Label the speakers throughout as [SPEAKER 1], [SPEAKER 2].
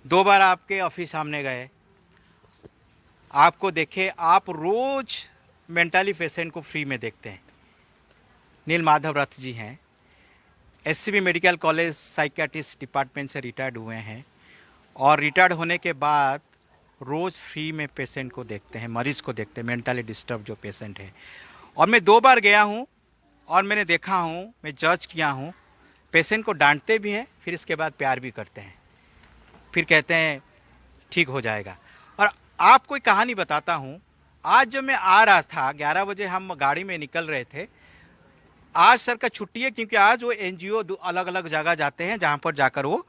[SPEAKER 1] 2 बार आपके ऑफिस सामने गए, आपको देखे, आप रोज मेंटली पेशेंट को फ्री में देखते हैं। नील माधव रथ जी हैं, SCB medical college psychiatrist department से रिटायर्ड हुए हैं और रिटायर्ड होने के बाद रोज़ फ्री में पेशेंट को देखते हैं, मरीज को देखते हैं, मेंटली डिस्टर्ब जो पेशेंट है। और मैं 2 बार गया हूँ और मैंने देखा हूँ, मैं जज किया हूँ, पेशेंट को डांटते भी हैं, फिर इसके बाद प्यार भी करते हैं, फिर कहते हैं ठीक हो जाएगा। और आपको एक कहानी बताता हूँ। आज जब मैं आ रहा था 11 बजे, हम गाड़ी में निकल रहे थे। आज सर का छुट्टी है क्योंकि आज वो एनजीओ अलग अलग जगह जाते हैं जहाँ पर जाकर वो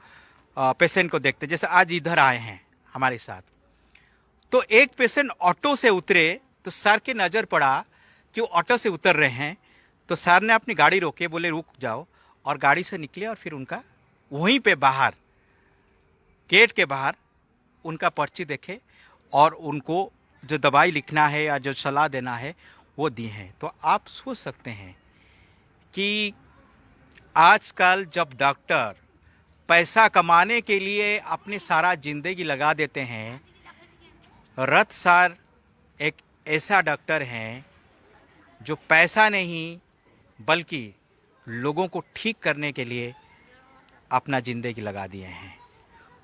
[SPEAKER 1] पेशेंट को देखते हैं। जैसे आज इधर आए हैं हमारे साथ, तो एक पेशेंट ऑटो से उतरे तो सर के नज़र पड़ा कि वो ऑटो से उतर रहे हैं, तो सर ने अपनी गाड़ी रोके, बोले रुक जाओ, और गाड़ी से निकले और फिर उनका वहीं पे बाहर, गेट के बाहर उनका पर्ची देखे और उनको जो दवाई लिखना है या जो सलाह देना है वो दी है। तो आप सोच सकते हैं कि आजकल जब डॉक्टर पैसा कमाने के लिए अपनी सारा जिंदगी लगा देते हैं, रथ सर एक ऐसा डॉक्टर हैं जो पैसा नहीं बल्कि लोगों को ठीक करने के लिए अपना ज़िंदगी लगा दिए हैं।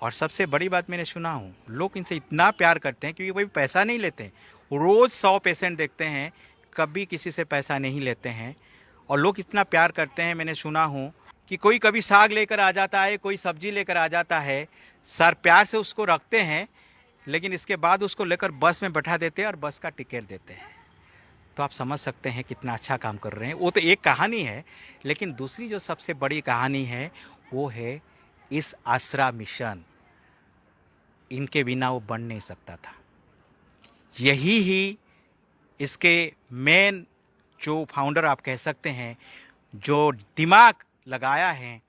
[SPEAKER 1] और सबसे बड़ी बात मैंने सुना हूँ, लोग इनसे इतना प्यार करते हैं क्योंकि कोई पैसा नहीं लेते हैं। रोज़ 100 पेशेंट देखते हैं, कभी किसी से पैसा नहीं लेते हैं और लोग इतना प्यार करते हैं। मैंने सुना हूँ कि कोई कभी साग लेकर आ जाता है, कोई सब्जी लेकर आ जाता है, सर प्यार से उसको रखते हैं, लेकिन इसके बाद उसको लेकर बस में बैठा देते हैं और बस का टिकट देते हैं। तो आप समझ सकते हैं कितना अच्छा काम कर रहे हैं। वो तो एक कहानी है, लेकिन दूसरी जो सबसे बड़ी कहानी है वो है इस आसरा मिशन। इनके बिना वो बन नहीं सकता था। यही ही इसके मेन जो फाउंडर आप कह सकते हैं, जो दिमाग लगाया है,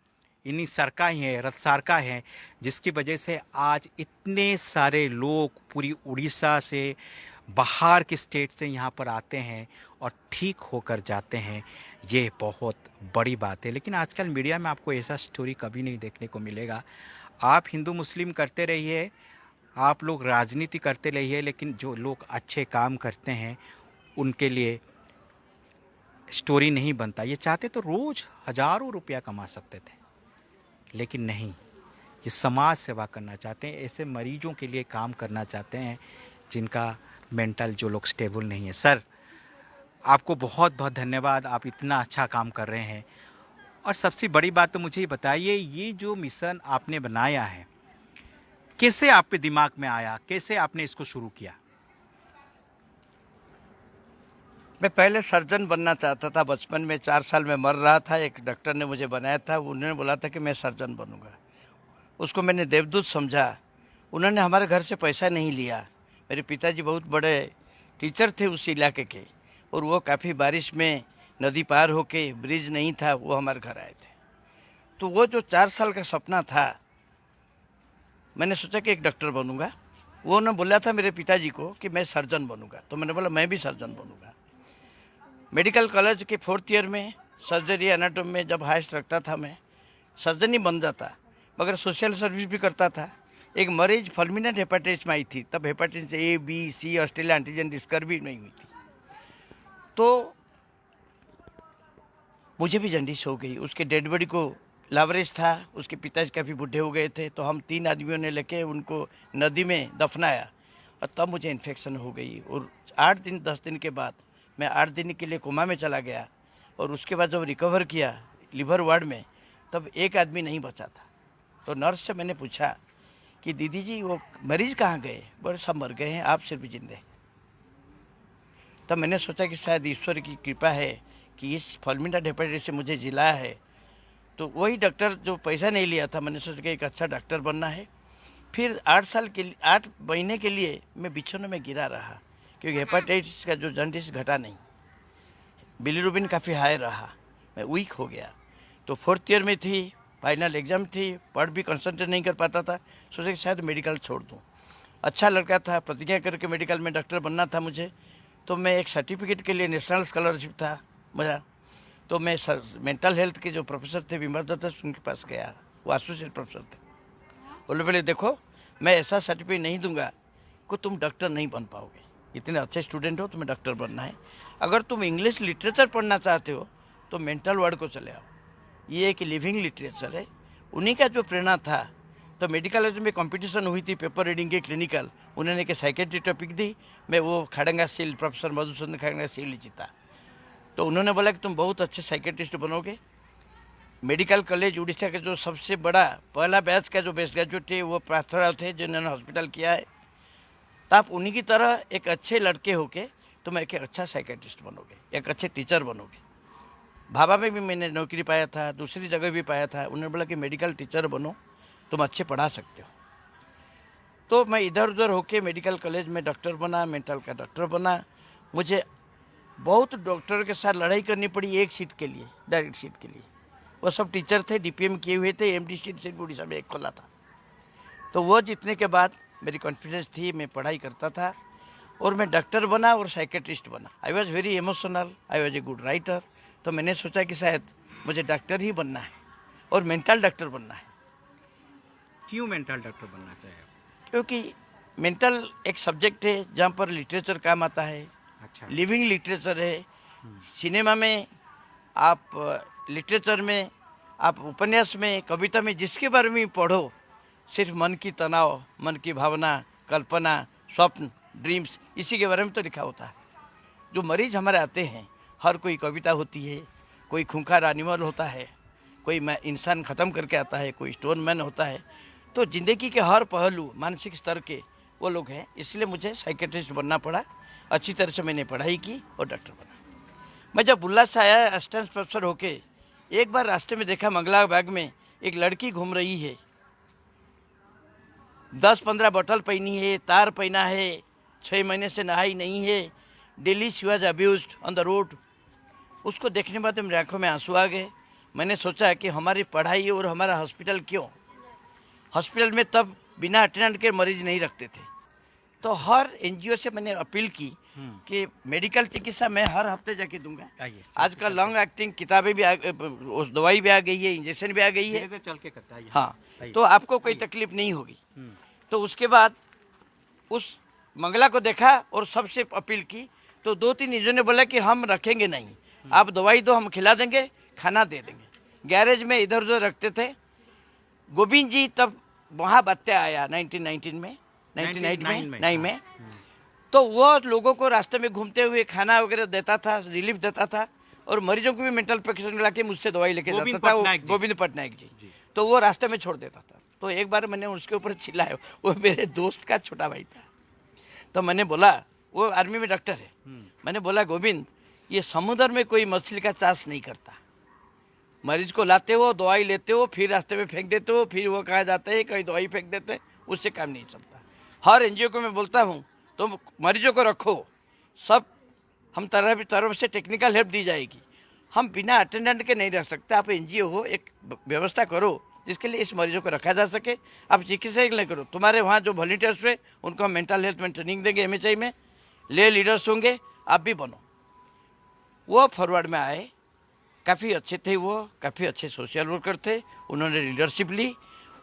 [SPEAKER 1] इन्हीं सर का ही है, रथ सर का है, जिसकी वजह से आज इतने सारे लोग पूरी उड़ीसा से, बाहर के स्टेट से यहाँ पर आते हैं और ठीक होकर जाते हैं। ये बहुत बड़ी बात है। लेकिन आजकल मीडिया में आपको ऐसा स्टोरी कभी नहीं देखने को मिलेगा। आप हिंदू मुस्लिम करते रहिए, आप लोग राजनीति करते रहिए, लेकिन जो लोग अच्छे काम करते हैं उनके लिए स्टोरी नहीं बनता। ये चाहते तो रोज़ हज़ारों रुपया कमा सकते थे, लेकिन नहीं, ये समाज सेवा करना चाहते हैं, ऐसे मरीजों के लिए काम करना चाहते हैं जिनका मेंटल, जो लोग स्टेबल नहीं है। सर, आपको बहुत बहुत धन्यवाद, आप इतना अच्छा काम कर रहे हैं। और सबसे बड़ी बात तो मुझे बताइए, ये जो मिशन आपने बनाया है, कैसे आपके दिमाग में आया, कैसे आपने इसको शुरू किया?
[SPEAKER 2] मैं पहले सर्जन बनना चाहता था। बचपन में 4 साल में मर रहा था, एक डॉक्टर ने मुझे बनाया था। उन्होंने बोला था कि मैं सर्जन बनूंगा। उसको मैंने देवदूत समझा। उन्होंने हमारे घर से पैसा नहीं लिया। मेरे पिताजी बहुत बड़े टीचर थे उस इलाके के, और वो काफ़ी बारिश में नदी पार होके, ब्रिज नहीं था, वो हमारे घर आए थे। तो वो जो 4 साल का सपना था, मैंने सोचा कि एक डॉक्टर बनूंगा। वो ने बोला था मेरे पिताजी को कि मैं सर्जन बनूंगा, तो मैंने बोला मैं भी सर्जन बनूंगा। मेडिकल कॉलेज के 4th ईयर में सर्जरी एनाटॉमी में जब हाइस्ट रखता था, मैं सर्जन ही बन जाता, मगर सोशल सर्विस भी करता था। एक मरीज फुलमिनेंट हेपेटाइटिस में आई थी, तब hepatitis A, B, C Australia antigen discovery नहीं हुई थी, तो मुझे भी जंडिस हो गई। उसके डेड बॉडी को लावरेज था, उसके पिताजी काफ़ी बूढ़े हो गए थे, तो हम 3 आदमियों ने लेके उनको नदी में दफनाया, और तब मुझे इन्फेक्शन हो गई। और 8 दिन 10 दिन के बाद मैं 8 दिन के लिए कोमा में चला गया, और उसके बाद जब रिकवर किया लिवर वार्ड में, तब एक आदमी नहीं बचा था। तो नर्स से मैंने पूछा कि दीदी जी वो मरीज कहाँ गए? बोले सब मर गए हैं, आप सिर्फ जिंदे। तब मैंने सोचा कि शायद ईश्वर की कृपा है कि इस फुलमिनेंट हेपेटाइटिस से मुझे जिलाया है। तो वही डॉक्टर जो पैसा नहीं लिया था, मैंने सोचा कि एक अच्छा डॉक्टर बनना है। फिर 8 महीने के लिए मैं बिछौने में गिरा रहा, क्योंकि हेपेटाइटिस का जो जंडिस घटा नहीं, बिलीरुबिन काफ़ी हाई रहा, मैं वीक हो गया। तो 4th ईयर में थी, फाइनल एग्जाम थी, पढ़ भी कंसंट्रेट नहीं कर पाता था। सोचा कि शायद मेडिकल छोड़ दूँ। अच्छा लड़का था, प्रतिज्ञा करके मेडिकल में डॉक्टर बनना था मुझे। तो मैं एक सर्टिफिकेट के लिए नेशनल स्कॉलरशिप था मेरा, तो मैं मेंटल हेल्थ के जो प्रोफेसर थे विमर दत्त, उनके पास गया। वो एसोसिएट प्रोफेसर थे। बोले देखो मैं ऐसा सर्टिफिकेट नहीं दूंगा कि तुम डॉक्टर नहीं बन पाओगे। इतने अच्छे स्टूडेंट हो, तुम्हें डॉक्टर बनना है। अगर तुम इंग्लिश लिटरेचर पढ़ना चाहते हो तो मेंटल वर्ड को चले आओ, ये एक लिविंग लिटरेचर है। उन्हीं का जो प्रेरणा था, तो मेडिकल में कंपटीशन हुई थी पेपर रीडिंग के क्लिनिकल, उन्होंने एक साइकेट्री टॉपिक दी, मैं वो खड़ंगा शील्ड प्रोफेसर मधुसूदन खड़ंगा शील्ड जीता। तो उन्होंने बोला कि तुम बहुत अच्छे साइकेट्रिस्ट बनोगे। मेडिकल कॉलेज उड़ीसा के जो सबसे बड़ा पहला बैच का जो बेस्ट ग्रेजुएट थे वो पार्थोराव थे, जिन्होंने हॉस्पिटल किया है। तो आप उन्हीं की तरह एक अच्छे लड़के होके तुम एक अच्छा साइकेट्रिस्ट बनोगे, एक अच्छे टीचर बनोगे। भाभा में भी मैंने नौकरी पाया था, दूसरी जगह भी पाया था। उन्होंने बोला कि मेडिकल टीचर बनो, तुम अच्छे पढ़ा सकते हो। तो मैं इधर उधर होके मेडिकल कॉलेज में डॉक्टर बना, मेंटल का डॉक्टर बना। मुझे बहुत डॉक्टरों के साथ लड़ाई करनी पड़ी एक सीट के लिए, डायरेक्ट सीट के लिए। वो सब टीचर थे, डीपीएम किए हुए थे, एमडी सीट उड़ीसा में एक खोला था। तो वो जीतने के बाद मेरी कॉन्फिडेंस थी, मैं पढ़ाई करता था और मैं डॉक्टर बना और साइकेट्रिस्ट बना। I was very emotional, I was a good writer. तो मैंने सोचा कि शायद मुझे डॉक्टर ही बनना है और मेंटल डॉक्टर बनना है।
[SPEAKER 1] क्यों मेंटल डॉक्टर बनना चाहिए?
[SPEAKER 2] क्योंकि मेंटल एक सब्जेक्ट है जहाँ पर लिटरेचर काम आता है।
[SPEAKER 1] अच्छा।
[SPEAKER 2] लिविंग लिटरेचर है। सिनेमा में आप, लिटरेचर में आप, उपन्यास में, कविता में जिसके बारे में पढ़ो, सिर्फ मन की तनाव, मन की भावना, कल्पना, स्वप्न, ड्रीम्स, इसी के बारे में तो लिखा होता है। जो मरीज हमारे आते हैं, हर कोई कविता होती है, कोई खूंखार एनिमल होता है, कोई इंसान ख़त्म करके आता है, कोई स्टोन मैन होता है। तो ज़िंदगी के हर पहलू मानसिक स्तर के वो लोग हैं। इसलिए मुझे साइकेट्रिस्ट बनना पड़ा। अच्छी तरह से मैंने पढ़ाई की और डॉक्टर बना। मैं जब बुल्ला से आया असिस्टेंट प्रोफेसर होके, एक बार रास्ते में देखा मंगला बाग में एक लड़की घूम रही है, 10-15 बोतल पहनी है, तार पहना है, 6 महीने से नहाई नहीं है। Daily she was abused on the road. उसको देखने के बाद मेरी आंखों में आंसू आ गए। मैंने सोचा कि हमारी पढ़ाई और हमारा हॉस्पिटल क्यों, हॉस्पिटल में तब बिना अटेंडेंट के मरीज नहीं रखते थे। तो हर एनजीओ से मैंने अपील की कि मेडिकल चिकित्सा मैं हर हफ्ते जाके दूंगा। आजकल लॉन्ग एक्टिंग किताबें भी उस दवाई भी आ गई है, इंजेक्शन भी आ गई है,
[SPEAKER 1] चल के करता है।
[SPEAKER 2] हाँ, तो आपको कोई तकलीफ नहीं होगी। तो उसके बाद उस मंगला को देखा और सबसे अपील की। तो 2-3 एनजीओ ने बोला कि हम रखेंगे नहीं, आप दवाई दो, हम खिला देंगे, खाना दे देंगे। गैरेज में इधर उधर रखते थे। गोविंद जी तब वहाँ बात्या आया 1919 में, 1999 में। तो वो लोगों को रास्ते में घूमते हुए खाना वगैरह देता था, रिलीफ देता था, और मरीजों को भी मेंटल पेशेंट ला के मुझसे दवाई लेके जाता था, गोविंद पटनायक जी। तो वो रास्ते में छोड़ देता था। तो एक बार मैंने उसके ऊपर चिल्लाया, वो मेरे दोस्त का छोटा भाई था। तो मैंने बोला, वो आर्मी में डॉक्टर है, मैंने बोला गोविंद, ये समुद्र में कोई मछली का चाष नहीं करता। मरीज को लाते हो, दवाई लेते हो, फिर रास्ते में फेंक देते हो, फिर वो कहाँ जाते हैं, कहीं दवाई फेंक देते हैं, उससे काम नहीं चलता। हर एनजीओ को मैं बोलता हूँ तो मरीजों को रखो, सब हम तरफ से टेक्निकल हेल्प दी जाएगी। हम बिना अटेंडेंट के नहीं रख सकते। आप एनजीओ हो, एक व्यवस्था करो जिसके लिए इस मरीजों को रखा जा सके। आप चिकित्सा नहीं करो, तुम्हारे वहाँ जो वॉलंटियर्स हुए उनको हम मेंटल हेल्थ में ट्रेनिंग देंगे, एमएचआई में ले लीडर्स होंगे, आप भी बनो। वो फॉरवर्ड में आए, काफ़ी अच्छे थे, वो काफ़ी अच्छे सोशल वर्कर थे, उन्होंने लीडरशिप ली।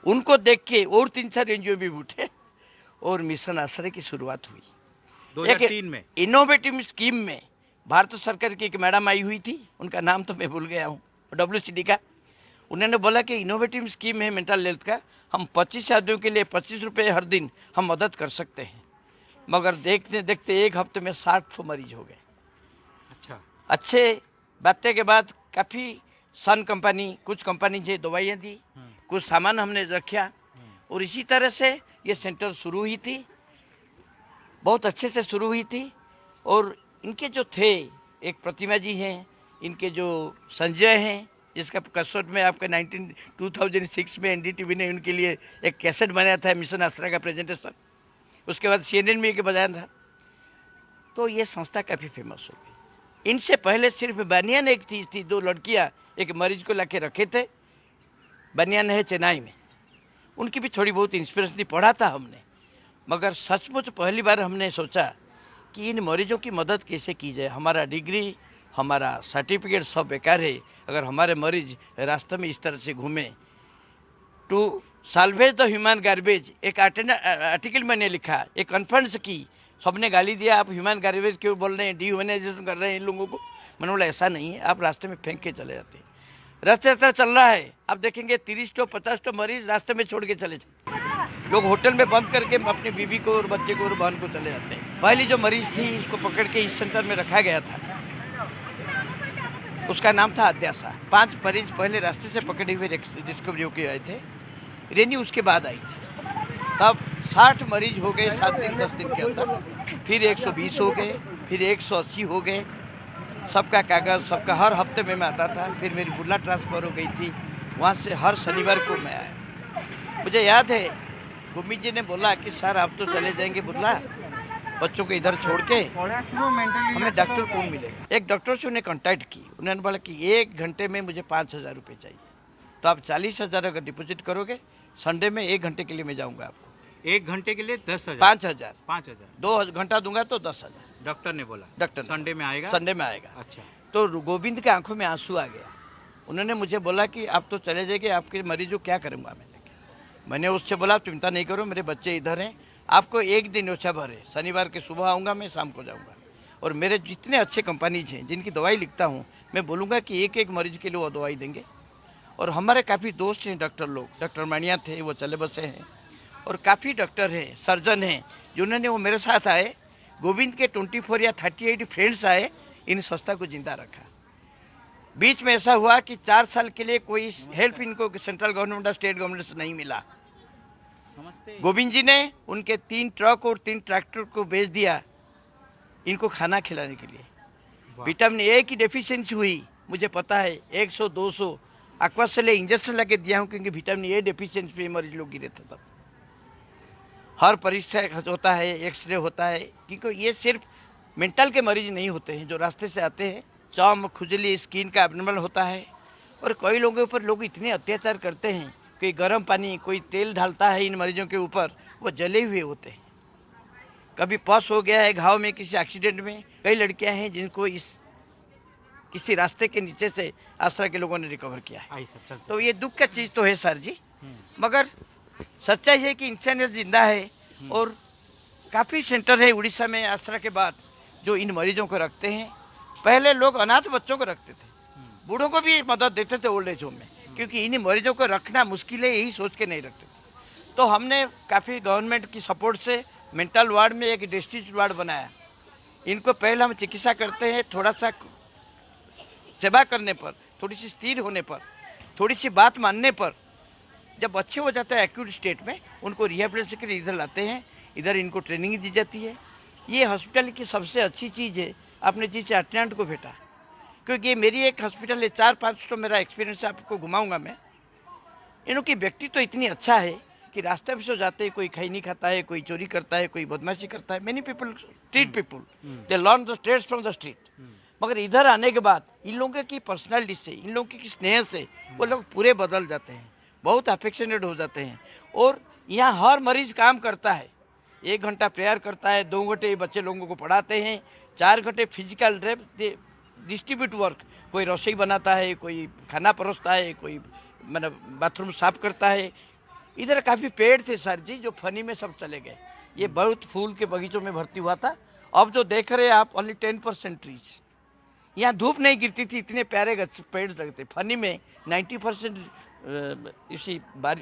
[SPEAKER 2] उनको देख के और 3-4 एनजीओ भी उठे और मिशन आश्रय की शुरुआत हुई
[SPEAKER 1] 2003 में।
[SPEAKER 2] इनोवेटिव स्कीम में भारत सरकार की एक मैडम आई हुई थी, उनका नाम तो मैं भूल गया हूँ, WCD का। उन्होंने बोला कि इनोवेटिव स्कीम है मेंटल हेल्थ का, हम 25 आदमियों के लिए 25 रुपये हर दिन हम मदद कर सकते हैं। मगर देखते देखते एक हफ्ते में 60 मरीज हो गए।
[SPEAKER 1] अच्छा,
[SPEAKER 2] अच्छे बातें के बाद काफ़ी सन कंपनी, कुछ कंपनी से दवाइयाँ दी, कुछ सामान हमने रखा, और इसी तरह से ये सेंटर शुरू हुई थी, बहुत अच्छे से शुरू हुई थी। और इनके जो थे, एक प्रतिमा जी हैं, इनके जो संजय हैं, जिसका कसौट में आपका 2006 में NDTV ने उनके लिए एक कैसेट बनाया था, मिशन आश्रय का प्रेजेंटेशन, उसके बाद CNN में एक बजाया था। तो ये संस्था काफ़ी फेमस हो गई। इनसे पहले सिर्फ बनियान एक चीज़ थी, 2 लड़कियां एक मरीज को लाके रखे थे, बनियान है चेन्नई में, उनकी भी थोड़ी बहुत इंस्पिरेशन पढ़ा था हमने। मगर सचमुच पहली बार हमने सोचा कि इन मरीजों की मदद कैसे की जाए। हमारा डिग्री, हमारा सर्टिफिकेट सब बेकार है अगर हमारे मरीज रास्ते में इस तरह से घूमे। To salvage the human garbage एक आर्टिकल मैंने लिखा, एक कॉन्फ्रेंस की, सबने गाली दिया, आप ह्यूमन गार्बेज क्यों बोल रहे हैं, डिह्यूमनाइजेशन कर रहे हैं इन लोगों को। मैंने बोला ऐसा नहीं है, आप रास्ते में फेंक के चले जाते हैं। रथ यात्रा चल रहा है, आप देखेंगे 30 तो 50 मरीज रास्ते में छोड़ के चले जाते। लोग होटल में बंद करके अपनी बीवी को और बच्चे को और बहन को चले जाते हैं। पहली जो मरीज थी इसको पकड़ के इस सेंटर में रखा गया था, उसका नाम था अध्यासा। 5 मरीज पहले रास्ते से पकड़े हुए डिस्कवरी होके आए थे, रेनी उसके बाद आई थी। तब 60 मरीज हो गए 7 दिन 10 दिन के अंदर, फिर 120 हो गए, फिर 180 हो गए। सबका कागज़ सबका हर हफ्ते में मैं आता था। फिर मेरी बुर्ला ट्रांसफ़र हो गई थी, वहाँ से हर शनिवार को मैं आया। मुझे याद है गोविंद जी ने बोला कि सर आप तो चले जाएंगे बुर्ला, बच्चों को इधर छोड़ के, हमें डॉक्टर कौन मिलेगा। एक डॉक्टर से उन्हें कॉन्टैक्ट की, उन्होंने बोला कि 1 घंटे में मुझे 5,000 रुपये चाहिए, तो आप 40,000 अगर डिपॉजिट करोगे, संडे में 1 घंटे के लिए मैं जाऊँगा आपको।
[SPEAKER 1] 1 घंटे के लिए 10,000?
[SPEAKER 2] 5,000।
[SPEAKER 1] 5,000
[SPEAKER 2] 2 घंटा दूंगा तो 10,000।
[SPEAKER 1] डॉक्टर ने बोला?
[SPEAKER 2] डॉक्टर
[SPEAKER 1] संडे में आएगा?
[SPEAKER 2] संडे में आएगा।
[SPEAKER 1] अच्छा।
[SPEAKER 2] तो गोविंद के आंखों में आंसू आ गया। उन्होंने मुझे बोला कि आप तो चले जाएंगे, आपके मरीज को क्या करूँगा मैंने उससे बोला चिंता नहीं करो, मेरे बच्चे इधर हैं, आपको 1 दिन ओछा भर है, शनिवार के सुबह आऊँगा, मैं शाम को जाऊँगा। और मेरे जितने अच्छे कंपनीज हैं जिनकी दवाई लिखता हूँ, मैं बोलूँगा कि एक एक मरीज के लिए वो दवाई देंगे। और हमारे काफ़ी दोस्त हैं डॉक्टर लोग, डॉक्टर मानिया थे, वो चले बसे हैं, और काफ़ी डॉक्टर हैं, सर्जन हैं, जिन्होंने वो मेरे साथ आए। गोविंद के 24 या 38 फ्रेंड्स आए, इन संस्था को जिंदा रखा। बीच में ऐसा हुआ कि 4 साल के लिए कोई हेल्प इनको सेंट्रल गवर्नमेंट और स्टेट गवर्नमेंट से नहीं मिला। गोविंद जी ने उनके 3 ट्रक और 3 ट्रैक्टर को बेच दिया इनको खाना खिलाने के लिए। विटामिन ए की डेफिशिएंसी हुई, मुझे पता है, 100-200 एक्वा से ले इंजेक्शन लगे दिया हूँ, क्योंकि विटामिन ए डेफिशिएंसी पे मरीज लोग गिरे थे। तब हर परीक्षा होता है, एक्सरे होता है, क्योंकि ये सिर्फ मेंटल के मरीज नहीं होते हैं जो रास्ते से आते हैं। चौम, खुजली, स्किन का एब्नॉर्मल होता है, और कई लोगों के ऊपर लोग इतने अत्याचार करते हैं, कोई गर्म पानी, कोई तेल डालता है इन मरीजों के ऊपर, वो जले हुए होते हैं। कभी पस हो गया है घाव में किसी एक्सीडेंट में। कई लड़कियां हैं जिनको इस किसी रास्ते के नीचे से आश्रय के लोगों ने रिकवर किया है। तो ये दुख का चीज़ तो है सर जी, मगर सच्चाई है कि इंसानियत जिंदा है। और काफ़ी सेंटर है उड़ीसा में आश्रय के बाद जो इन मरीजों को रखते हैं। पहले लोग अनाथ बच्चों को रखते थे, बूढ़ों को भी मदद देते थे ओल्ड एज होम में, क्योंकि इन मरीजों को रखना मुश्किल है, यही सोच के नहीं रखते थे। तो हमने काफ़ी गवर्नमेंट की सपोर्ट से मेंटल वार्ड में एक डिस्ट्रिक्ट वार्ड बनाया। इनको पहले हम चिकित्सा करते हैं, थोड़ा सा सेवा करने पर, थोड़ी सी स्थिर होने पर, थोड़ी सी बात मानने पर, जब अच्छे हो जाता है एक्यूट स्टेट में, उनको रिहेबिलिटेशन के लिए इधर लाते हैं, इधर इनको ट्रेनिंग दी जाती है। ये हॉस्पिटल की सबसे अच्छी चीज़ है, आपने जिस अटेंडेंट को भेटा, क्योंकि ये मेरी एक हॉस्पिटल है, 4-5 तो मेरा एक्सपीरियंस आपको घुमाऊंगा मैं। इनकी व्यक्ति तो इतनी अच्छा है कि रास्ते में से जाते हैं, कोई खाई नहीं खाता है, कोई चोरी करता है, कोई बदमाशी करता है। Many people, street people, they learn the trades from the street. मगर इधर आने के बाद इन लोगों की पर्सनैलिटी से, इन लोगों की स्नेह से वो लोग पूरे बदल जाते हैं, बहुत अफेक्शनेट हो जाते हैं। और यहाँ हर मरीज काम करता है, 1 घंटा प्रेयर करता है, 2 घंटे बच्चे लोगों को पढ़ाते हैं, 4 घंटे फिजिकल डिस्ट्रीब्यूट वर्क, कोई रसोई बनाता है, कोई खाना परोसता है, कोई मतलब बाथरूम साफ करता है। इधर काफ़ी पेड़ थे सर जी जो फनी में सब चले गए। ये बहुत फूल के बगीचों में भर्ती हुआ था। अब जो देख रहे हैं आप, ओनली 10% ट्रीज। यहाँ धूप नहीं गिरती थी, इतने प्यारे पेड़ लगते। फनी में 90% इसी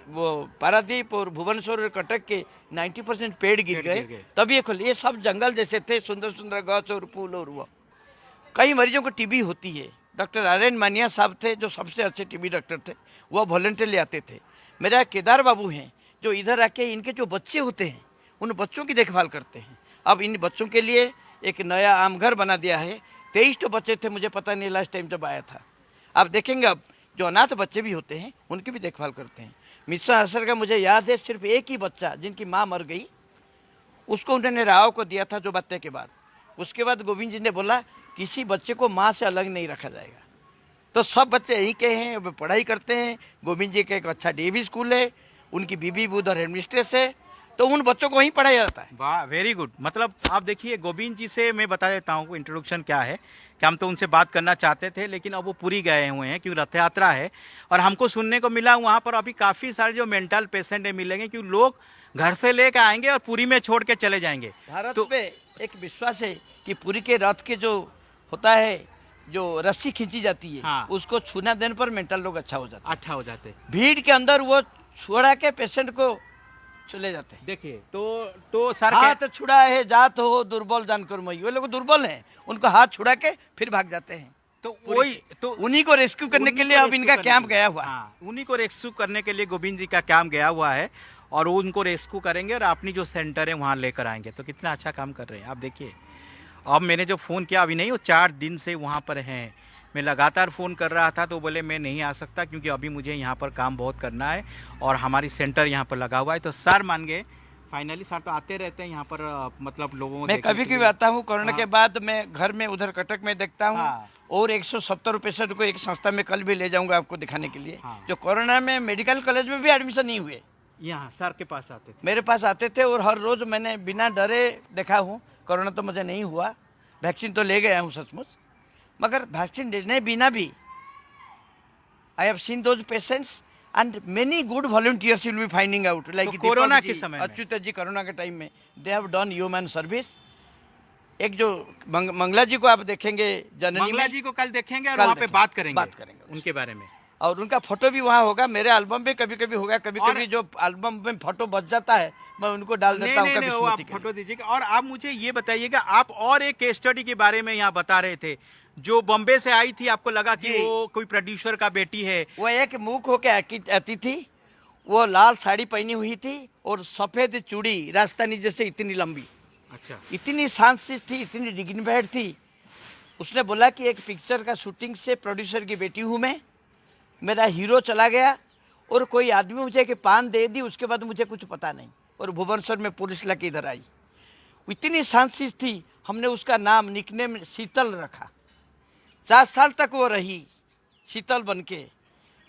[SPEAKER 2] वो पारादीप और भुवनेश्वर और कटक के 90% पेड़ गिर गए। तब ये खुले, ये सब जंगल जैसे थे, सुंदर सुंदर गाछ और फूल और वो। कई मरीजों को टीबी होती है। डॉक्टर आर्यन मानिया साहब थे जो सबसे अच्छे टीबी डॉक्टर थे, वो वॉलंटियरली आते थे। मेरा केदार बाबू हैं जो इधर आके इनके जो बच्चे होते हैं उन बच्चों की देखभाल करते हैं। अब इन बच्चों के लिए एक नया आम घर बना दिया है। 23 तो बच्चे थे, मुझे पता नहीं लास्ट टाइम जब आया था। आप देखेंगे अब जो अनाथ बच्चे भी होते हैं उनकी भी देखभाल करते हैं। मिश्रा असर का मुझे याद है, सिर्फ एक ही बच्चा जिनकी माँ मर गई, उसको उन्होंने राव को दिया था जो बच्चे के बाद। उसके बाद गोविंद जी ने बोला किसी बच्चे को माँ से अलग नहीं रखा जाएगा। तो सब बच्चे यहीं के हैं, वे पढ़ाई करते हैं। गोविंद जी का एक अच्छा डीएवी स्कूल है, उनकी बीबी उधर हेडमिस्ट्रेस है, तो उन बच्चों को वहीं पढ़ाया जाता है।
[SPEAKER 1] वाह, वेरी गुड। मतलब आप देखिए, गोविंद जी से मैं बता देता हूँ इंट्रोडक्शन क्या है कि हम तो उनसे बात करना चाहते थे, लेकिन अब वो पूरी गए हुए हैं क्योंकि रथ यात्रा है। और हमको सुनने को मिला वहाँ पर अभी काफ़ी सारे जो मेंटल पेशेंट है मिलेंगे, क्योंकि लोग घर से लेकर आएंगे और पुरी में छोड़ के चले जाएंगे।
[SPEAKER 2] भारत
[SPEAKER 1] तो
[SPEAKER 2] पे एक विश्वास है कि पुरी के रथ के जो होता है, जो रस्सी खींची जाती है,
[SPEAKER 1] हाँ।
[SPEAKER 2] उसको छूना देने पर मेंटल लोग अच्छा हो जाता है।
[SPEAKER 1] अच्छा हो जाते।
[SPEAKER 2] भीड़ के अंदर वो छुड़ा के पेशेंट को चले जाते हैं।
[SPEAKER 1] देखिए तो सर
[SPEAKER 2] हाथ छुड़ा है जात हो दुर्बल जानकर मई, वो लोग दुर्बल हैं, उनको हाथ छुड़ा के फिर भाग जाते हैं।
[SPEAKER 1] तो वही तो
[SPEAKER 2] उन्हीं को रेस्क्यू करने के लिए अब इनका कैंप गया हुआ है।
[SPEAKER 1] हाँ, उन्हीं को रेस्क्यू करने के लिए गोविंद जी का कैंप गया हुआ है और वो उनको रेस्क्यू करेंगे और अपनी जो सेंटर है वहाँ लेकर आएंगे। तो कितना अच्छा काम कर रहे हैं आप देखिए। अब मैंने जो फ़ोन किया अभी नहीं, वो 4 दिन से वहाँ पर हैं। मैं लगातार फ़ोन कर रहा था तो बोले मैं नहीं आ सकता क्योंकि अभी मुझे यहाँ पर काम बहुत करना है और हमारी सेंटर यहाँ पर लगा हुआ है। तो सर मान गए फाइनली। सर तो आते रहते हैं यहाँ पर, मतलब लोगों को
[SPEAKER 2] मैं
[SPEAKER 1] देखने
[SPEAKER 2] कभी
[SPEAKER 1] के
[SPEAKER 2] कभी
[SPEAKER 1] लिए।
[SPEAKER 2] आता हूँ, कोरोना
[SPEAKER 1] हाँ।
[SPEAKER 2] के बाद मैं घर में उधर कटक में देखता हूँ।
[SPEAKER 1] हाँ।
[SPEAKER 2] और 170 पेशेंट को एक संस्था में कल भी ले जाऊंगा आपको दिखाने के लिए।
[SPEAKER 1] हाँ।
[SPEAKER 2] जो कोरोना में मेडिकल कॉलेज में भी एडमिशन नहीं हुए,
[SPEAKER 1] यहाँ सर के पास आते थे।
[SPEAKER 2] मेरे पास आते थे और हर रोज मैंने बिना डरे देखा हूँ। कोरोना तो मुझे नहीं हुआ, वैक्सीन तो ले गया हूँ सचमुच, मगर वैक्सीन लेने बिना भी I have seen those patients and many good volunteers will be finding out, like
[SPEAKER 1] तो कोरोना के समय में?
[SPEAKER 2] अच्युत जी कोरोना के टाइम में they have done human service. एक जो मंगला जी को आप देखेंगे जननी
[SPEAKER 1] मंगला
[SPEAKER 2] में,
[SPEAKER 1] जी को कल देखेंगे और
[SPEAKER 2] कल
[SPEAKER 1] वहाँ पे
[SPEAKER 2] देखेंगे,
[SPEAKER 1] बात करेंगे
[SPEAKER 2] उनसे।
[SPEAKER 1] उनके बारे में।
[SPEAKER 2] और उनका फोटो भी वहाँ होगा। मेरे एल्बम में कभी कभी होगा, कभी
[SPEAKER 1] और-
[SPEAKER 2] कभी जो एल्बम में फोटो बच जाता है मैं उनको डाल देता हूँ
[SPEAKER 1] नहीं,
[SPEAKER 2] कभी
[SPEAKER 1] वो आप
[SPEAKER 2] स्मृति के लिए।
[SPEAKER 1] फोटो दीजिएगा। और आप मुझे ये बताइएगा, आप और एक केस स्टडी के बारे में यहाँ बता रहे थे जो बॉम्बे से आई थी, आपको लगा कि
[SPEAKER 2] जी।
[SPEAKER 1] वो कोई प्रोड्यूसर का बेटी है।
[SPEAKER 2] वो एक मूक होके आती थी, वो लाल साड़ी पहनी हुई थी और सफेद चूड़ी राजस्थानी जैसे इतनी लंबी,
[SPEAKER 1] अच्छा।
[SPEAKER 2] इतनी शांत थी, इतनी डिग्निफाइड थी। उसने बोला कि एक पिक्चर का शूटिंग से प्रोड्यूसर की बेटी हूँ मैं, मेरा हीरो चला गया और कोई आदमी मुझे कि पान दे दी, उसके बाद मुझे कुछ पता नहीं। और भुवनेश्वर में पुलिस लाके इधर आई। इतनी शांत थी, हमने उसका नाम निकनेम शीतल रखा। 4 साल तक वो रही शीतल बन के।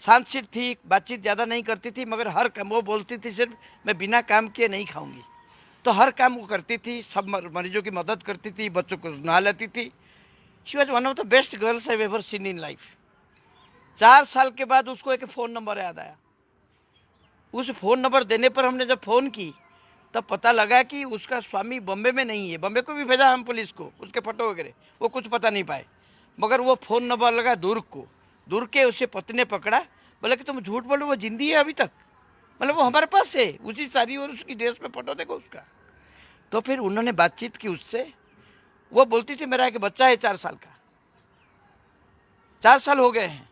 [SPEAKER 2] शांत थी, बातचीत ज़्यादा नहीं करती थी, मगर हर काम वो बोलती थी सिर्फ मैं बिना काम किए नहीं खाऊंगी। तो हर काम वो करती थी, सब मरीजों की मदद करती थी, बच्चों को नहा लेती थी। She was one of the best girls I ever seen in life. 4 साल के बाद उसको एक फ़ोन नंबर याद आया। उस फ़ोन नंबर देने पर हमने जब फ़ोन की तब पता लगा कि उसका स्वामी बॉम्बे में नहीं है। बॉम्बे को भी भेजा हम पुलिस को, उसके फोटो वगैरह, वो कुछ पता नहीं पाए। मगर वो फ़ोन नंबर लगा दुर्ग को। दुर्ग के उससे पत्नी ने पकड़ा, बोला कि तुम झूठ बोलो, वो जिंदी है अभी तक। मतलब वो हमारे पास है, उसी सारी और उसकी ड्रेस में फोटो देखो उसका। तो फिर उन्होंने बातचीत की उससे। वो बोलती थी मेरा एक बच्चा है 4 साल का, 4 साल हो गए हैं।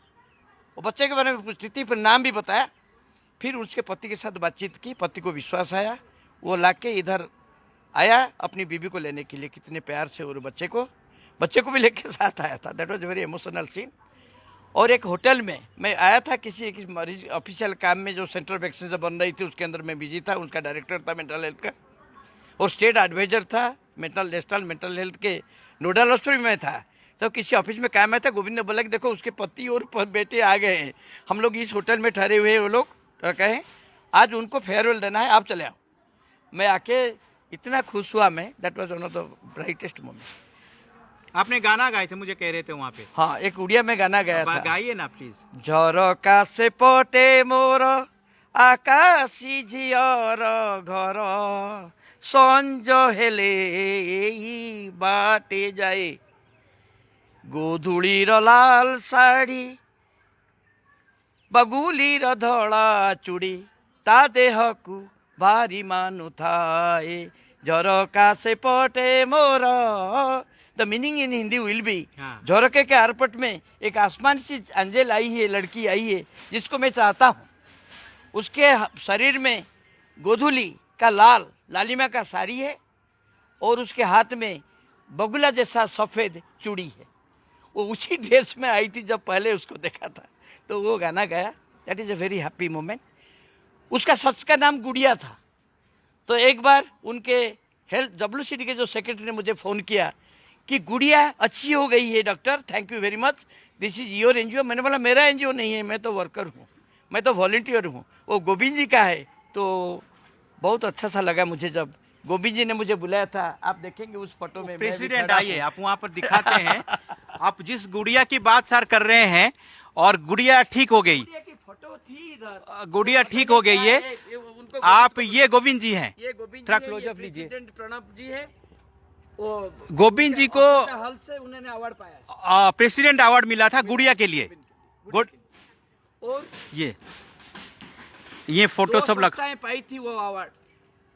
[SPEAKER 2] वो बच्चे के बारे में पूछती थी, फिर नाम भी बताया। फिर उसके पति के साथ बातचीत की, पति को विश्वास आया, वो लाके इधर आया अपनी बीबी को लेने के लिए। कितने प्यार से, और बच्चे को भी लेके साथ आया था। That was very emotional scene. और एक होटल में मैं आया था किसी एक मरीज ऑफिशियल काम में, जो सेंट्रल वैक्सीन बन रही थी उसके अंदर मैं बिजी था। उसका डायरेक्टर था मेंटल हेल्थ का और स्टेट एडवाइजर था नेशनल मेंटल हेल्थ के नोडल ऑफिसर में था। तो किसी ऑफिस में काम आया था। गोविंद ने बोला कि देखो उसके पति और बेटे आ गए हैं, हम लोग इस होटल में ठहरे हुए हैं, वो लोग कहें आज उनको फेयरवेल देना है, आप चले आओ। मैं आके इतना खुश हुआ मैं, that was one of the brightest moment.
[SPEAKER 1] आपने गाना गाए थे, मुझे कह रहे थे वहाँ पे।
[SPEAKER 2] हाँ, एक उड़िया में गाना गाया था।
[SPEAKER 1] गाइए ना प्लीज।
[SPEAKER 2] झरका से पटे मोर आकाशी झियर घर, संज हेले एई बाटे जाए, गोधूलीर लाल शाढ़ी बगुलीर धड़ा चूड़ी, ता देहकु भारी मानु थाए, झरका से पटे मोर। The meaning in Hindi will be,
[SPEAKER 1] हाँ।
[SPEAKER 2] झरोके के आरपट में एक आसमान सी अंजेल आई है, लड़की आई है जिसको मैं चाहता हूँ। उसके शरीर में गोधूली का लालिमा का साड़ी है और उसके हाथ में बगुला जैसा सफ़ेद चूड़ी है। वो उसी ड्रेस में आई थी जब पहले उसको देखा था। तो वो गाना गाया। That is a very happy moment. उसका सच का नाम गुड़िया था। तो एक बार उनके हेल्थ WCD के जो सेक्रेटरी ने मुझे फ़ोन किया कि गुड़िया अच्छी हो गई है doctor, thank you very much, this is your NGO। मैंने बोला मेरा NGO नहीं है, मैं तो वर्कर हूँ, मैं तो वॉलंटियर हूँ, वो गोविंद जी का है। तो बहुत अच्छा सा लगा मुझे जब गोविंद जी ने मुझे बुलाया था, आप देखेंगे उस फोटो में।
[SPEAKER 1] प्रेसिडेंट आइए, आप वहाँ पर दिखाते हैं। आप जिस गुड़िया की बात सर कर रहे हैं, और गुड़िया ठीक हो गई,
[SPEAKER 2] गुड़िया की फोटो थी इधर,
[SPEAKER 1] गुड़िया ठीक हो गई है। आप ये गोविंद जी हैं,
[SPEAKER 2] ये गोविंद
[SPEAKER 1] थोड़ा
[SPEAKER 2] जी है,
[SPEAKER 1] क्लोजअप
[SPEAKER 2] ये
[SPEAKER 1] लीजिए।
[SPEAKER 2] प्रेसिडेंट प्रणब जी है। वो
[SPEAKER 1] गोविंद जी को
[SPEAKER 2] हल से उन्होंने अवार्ड पाया,
[SPEAKER 1] प्रेसिडेंट अवार्ड मिला था गुड़िया के लिए। गुड,
[SPEAKER 2] और
[SPEAKER 1] ये फोटो सब लग
[SPEAKER 2] संस्थाएं पाई थी वो अवार्ड।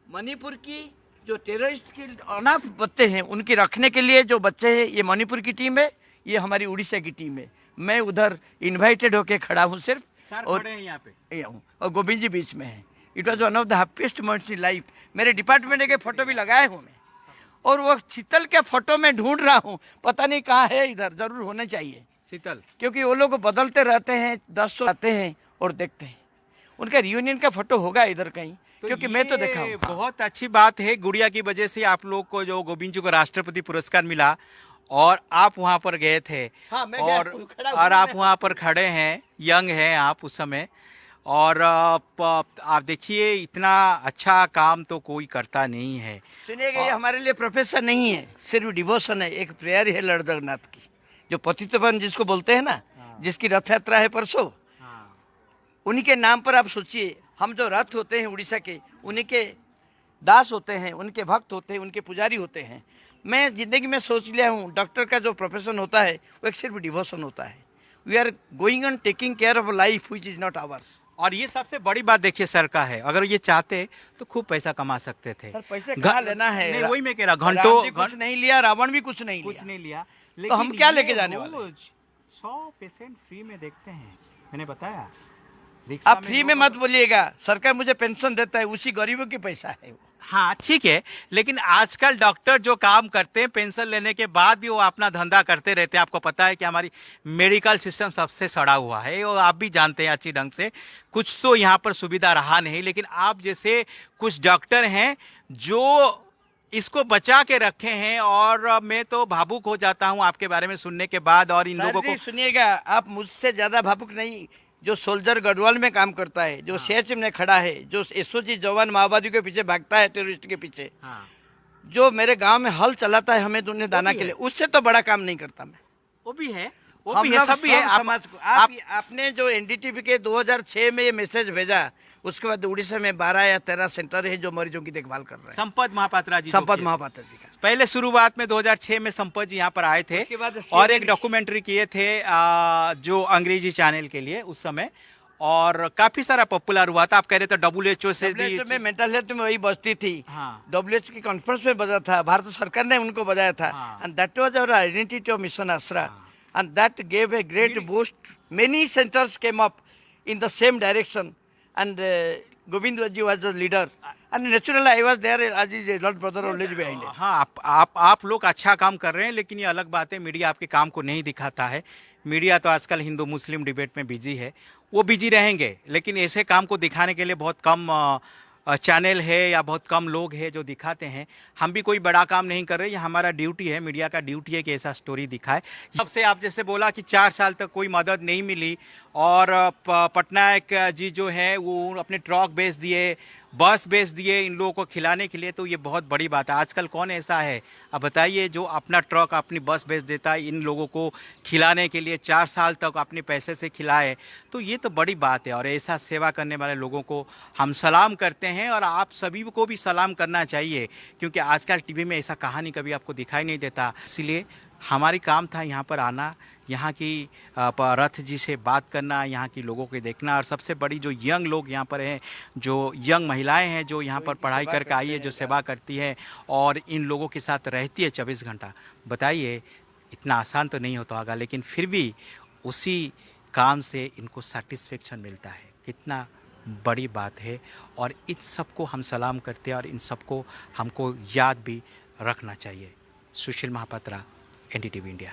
[SPEAKER 2] मणिपुर की जो टेररिस्ट के अनाथ बच्चे हैं उनके रखने के लिए जो बच्चे हैं, ये मणिपुर की टीम है, ये हमारी उड़ीसा की टीम है। मैं उधर इनवाइटेड होके खड़ा हूँ सिर्फ, और
[SPEAKER 1] यहाँ पे
[SPEAKER 2] ये हूँ, और गोविंद जी बीच में है। It was one of the happiest moments in life. मेरे डिपार्टमेंट के फोटो भी लगाए हूँ मैं, और वो शीतल के फोटो में ढूंढ रहा हूँ, पता नहीं कहाँ है, इधर जरूर होना चाहिए
[SPEAKER 1] शीतल,
[SPEAKER 2] क्योंकि वो लोग बदलते रहते हैं, 10 आते हैं और देखते हैं। उनका रियूनियन का फोटो होगा इधर कहीं, क्योंकि मैं तो देखा हूँ।
[SPEAKER 1] बहुत अच्छी बात है, गुड़िया की वजह से आप लोग को जो गोविंद जी को राष्ट्रपति पुरस्कार मिला, और आप वहाँ पर गए थे।
[SPEAKER 2] हाँ, मैं
[SPEAKER 1] और
[SPEAKER 2] गया हूँ, खड़ा हूँ
[SPEAKER 1] आप
[SPEAKER 2] मैं।
[SPEAKER 1] वहाँ पर खड़े हैं, यंग हैं आप उस समय, और आप देखिए इतना अच्छा काम तो कोई करता नहीं है।
[SPEAKER 2] सुनिएगा, ये हमारे लिए प्रोफेशन नहीं है, सिर्फ डिवोशन है, एक प्रेयर है लॉर्ड जगन्नाथ की, जो पतितपावन जिसको बोलते हैं ना, जिसकी रथ यात्रा है परसों, उन्हीं के नाम पर आप सोचिए, हम जो रथ होते हैं उड़ीसा के, उन्हीं के दास होते हैं, उनके भक्त होते हैं, उनके पुजारी होते हैं। मैं जिंदगी में सोच लिया हूँ, डॉक्टर का जो प्रोफेशन होता है वो एक सिर्फ डिवोशन होता है। We are going on taking care of life which is not ours.
[SPEAKER 1] और ये सबसे बड़ी बात देखिए सर का है, अगर ये चाहते तो खूब पैसा कमा सकते थे।
[SPEAKER 2] सर पैसे कहाँ लेना है?
[SPEAKER 1] नहीं, वही मैं कह रहा,
[SPEAKER 2] राम जी कुछ नहीं लिया, रावण भी कुछ नहीं लिया।
[SPEAKER 1] लेकिन
[SPEAKER 2] हम क्या
[SPEAKER 1] ये
[SPEAKER 2] लेके जाने वाले?
[SPEAKER 1] रोज 100% फ्री में देखते हैं, मैंने बताया।
[SPEAKER 2] आप फ्री में मत बोलिएगा, सरकार मुझे पेंशन देता है, उसी गरीबों की पैसा है।
[SPEAKER 1] हाँ ठीक है, लेकिन आजकल डॉक्टर जो काम करते हैं पेंशन लेने के बाद भी वो अपना धंधा करते रहते हैं। आपको पता है कि हमारी मेडिकल सिस्टम सबसे सड़ा हुआ है, और आप भी जानते हैं अच्छी ढंग से, कुछ तो यहाँ पर सुविधा रहा नहीं। लेकिन आप जैसे कुछ डॉक्टर हैं जो इसको बचा के रखे हैं, और मैं तो भावुक हो जाता हूँ आपके बारे में सुनने के बाद। और इन लोगों को
[SPEAKER 2] सुनिएगा, आप मुझसे ज्यादा भावुक नहीं, जो सोल्जर गढ़वाल में काम करता है, जो सीएचएम में खड़ा है, जो एसओजी जवान माओवादी के पीछे भागता है, टेररिस्ट के पीछे, जो मेरे गांव में हल चलाता है हमें दुनिया दाना के लिए, उससे तो बड़ा काम नहीं करता मैं।
[SPEAKER 1] वो भी है, वो भी है, सब भी है।
[SPEAKER 2] समाज को आपने जो एनडीटीवी के 2006 में ये मैसेज भेजा, उसके बाद उड़ीसा में 12 या 13 सेंटर है जो मरीजों की देखभाल कर रहे हैं।
[SPEAKER 1] संपत महापात्रा जी,
[SPEAKER 2] संपत महापात्रा जी का
[SPEAKER 1] पहले शुरुआत में 2006 में संपत जी यहाँ पर आए थे,
[SPEAKER 2] उसके बाद
[SPEAKER 1] और एक डॉक्यूमेंट्री किए थे जो अंग्रेजी चैनल के लिए उस समय, और काफी सारा पॉपुलर हुआ था। आप कह रहे थे WHO से भी
[SPEAKER 2] में मेंटल हेल्थ में वही बजती थी।
[SPEAKER 1] हाँ।
[SPEAKER 2] WHO की कॉन्फ्रेंस में बजा था, भारत सरकार ने उनको बजाया था, and that was our identity of mission Aasra, and that gave a great boost. Many centres came up in the same direction, and Govind ji was the leader, and naturally I was there as is elder brother always behind.
[SPEAKER 1] हाँ, आप लोग अच्छा काम कर रहे हैं, लेकिन ये अलग बात है, मीडिया आपके काम को नहीं दिखाता है। मीडिया तो आजकल हिंदू मुस्लिम डिबेट में बिजी है, वो बिजी रहेंगे, लेकिन ऐसे काम को दिखाने के लिए बहुत कम चैनल है या बहुत कम लोग हैं जो दिखाते हैं। हम भी कोई बड़ा काम नहीं कर रहे, ये हमारा ड्यूटी है, मीडिया का ड्यूटी है कि ऐसा स्टोरी दिखाए। सबसे आप जैसे बोला कि 4 साल तक कोई मदद नहीं मिली, और पटनायक जी जो है वो अपने ट्रक बेच दिए, बस बेच दिए इन लोगों को खिलाने के लिए, तो ये बहुत बड़ी बात है। आजकल कौन ऐसा है, अब बताइए, जो अपना ट्रक अपनी बस बेच देता है इन लोगों को खिलाने के लिए, 4 साल तक अपने पैसे से खिलाए, तो ये तो बड़ी बात है। और ऐसा सेवा करने वाले लोगों को हम सलाम करते हैं, और आप सभी को भी सलाम करना चाहिए, क्योंकि आजकल टीवी में ऐसा कहानी कभी आपको दिखाई नहीं देता। इसलिए हमारी काम था यहाँ पर आना, यहाँ की रथ जी से बात करना, यहाँ की लोगों को देखना, और सबसे बड़ी जो यंग लोग यहाँ पर हैं, जो यंग महिलाएं हैं जो यहाँ पर पढ़ाई करके आई है, जो सेवा करती है और इन लोगों के साथ रहती है 24 घंटा। बताइए, इतना आसान तो नहीं होता होगा, लेकिन फिर भी उसी काम से इनको सेटिस्फेक्शन मिलता है। कितना बड़ी बात है, और इन सबको हम सलाम करते हैं, और इन सबको हमको याद भी रखना चाहिए। सुशील महापात्रा, NDTV इंडिया।